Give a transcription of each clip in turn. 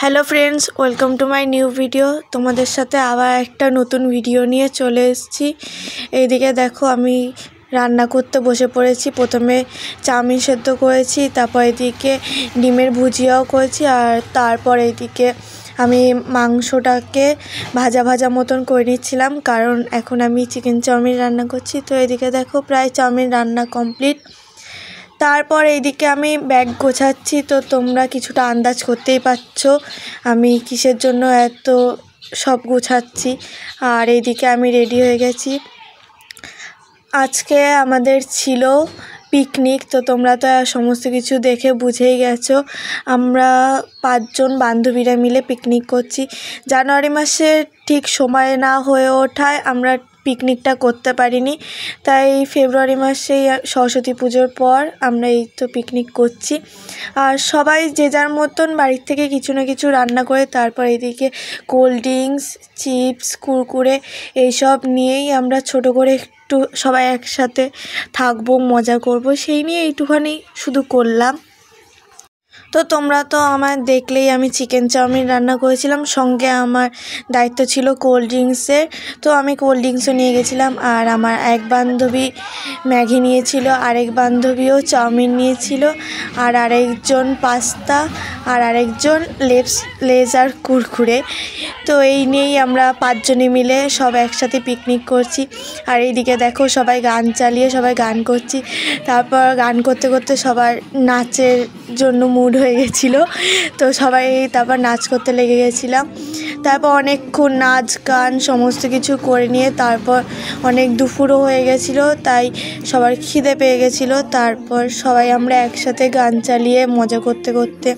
Hello friends, welcome to my new video. তোমাদের সাথে আবার একটা নতুন ভিডিও নিয়ে চলে এসেছি। এইদিকে দেখো আমি রান্না করতে বসে পড়েছি। প্রথমে চাউমিন সেদ্ধ করেছি, তারপর এদিকে ডিমের ভুজিয়াও করেছি, আর তারপর এদিকে আমি মাংসটাকে ভাজা ভাজা মতন করে নিচ্ছিলাম, কারণ এখন আমি চিকেন চাউমিন রান্না করছি। তো এদিকে দেখো প্রায় চাউমিন রান্না কমপ্লিট। তারপর এইদিকে আমি ব্যাগ গোছাচ্ছি, তো তোমরা কিছুটা আন্দাজ করতেই পারছো আমি কিসের জন্য এত সব গোছাচ্ছি। আর এইদিকে আমি রেডি হয়ে গেছি। আজকে আমাদের ছিল পিকনিক, তো তোমরা তো সমস্ত কিছু দেখে বুঝেই গেছো। আমরা 5 জন বান্ধবীরা মিলে পিকনিক করছি। জানুয়ারি মাসে ঠিক সময় না হয়ে ওঠায় আমরা পিকনিকটা করতে পারিনি, তাই ফেব্রুয়ারি মাসেই সরস্বতী পুজোর পর আমরা এই তো পিকনিক করছি। আর সবাই যে যার মতন বাড়ির থেকে কিছু না কিছু রান্না করে, তারপর এদিকে কোল্ড ড্রিঙ্কস, চিপস, কুরকুরে এইসব নিয়েই আমরা ছোট করে একটু সবাই একসাথে থাকবো, মজা করব, সেই নিয়ে এইটুখানি শুধু করলাম। তো তোমরা তো আমার দেখলেই আমি চিকেন চাউমিন রান্না করেছিলাম, সঙ্গে আমার দায়িত্ব ছিল কোল্ড ড্রিঙ্কসের। তো আমি কোল্ড ড্রিঙ্কসও নিয়ে গেছিলাম, আর আমার এক বান্ধবী ম্যাগি নিয়েছিল, আরেক বান্ধবীও চাউমিন নিয়েছিল, আর আরেকজন পাস্তা, আর আরেকজন লেজ আর কুরকুরে। তো এই নিয়েই আমরা 5 জনে মিলে সব একসাথে পিকনিক করছি। আর এইদিকে দেখো সবাই গান চালিয়ে সবাই গান করছি। তারপর গান করতে করতে সবার নাচের জন্য মুড হয়ে গেছিলো, তো সবাই তারপর নাচ করতে লেগে গেছিলাম। তারপর অনেকক্ষণ নাচ গান সমস্ত কিছু করে নিয়ে তারপর অনেক দুপুরও হয়ে গেছিলো, তাই সবার খিদে পেয়ে গেছিলো। তারপর সবাই আমরা একসাথে গান চালিয়ে মজা করতে করতে,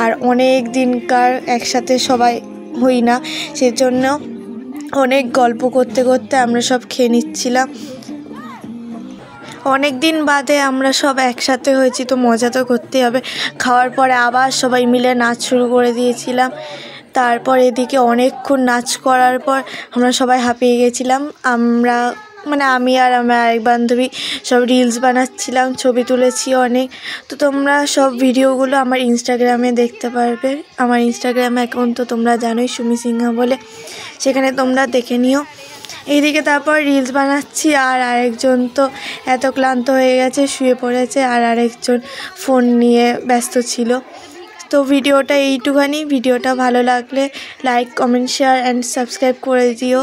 আর অনেক দিনকার একসাথে সবাই হই না, সেজন্য অনেক গল্প করতে করতে আমরা সব খেয়ে নিচ্ছিলাম। অনেক দিন বাদে আমরা সব একসাথে হয়েছি, তো মজা তো করতেই হবে। খাওয়ার পরে আবার সবাই মিলে নাচ শুরু করে দিয়েছিলাম। তারপর এদিকে অনেকক্ষণ নাচ করার পর আমরা সবাই হাঁপিয়ে গেছিলাম। আমি আর আমার আরেক বান্ধবী সব রিলস বানাচ্ছিলাম, ছবি তুলেছি অনেক। তো তোমরা সব ভিডিওগুলো আমার ইনস্টাগ্রামে দেখতে পারবে। আমার ইনস্টাগ্রাম অ্যাকাউন্ট তো তোমরা জানোই, সুমি সিংহা বলে, সেখানে তোমরা দেখে নিও। এইদিকে তারপর রিলস বানাচ্ছি, আর আরেকজন তো এত ক্লান্ত হয়ে গেছে শুয়ে পড়েছে, আর আরেকজন ফোন নিয়ে ব্যস্ত ছিল। তো ভিডিওটা এইটুখানি। ভিডিওটা ভালো লাগলে like, comment, share and subscribe করে দিও।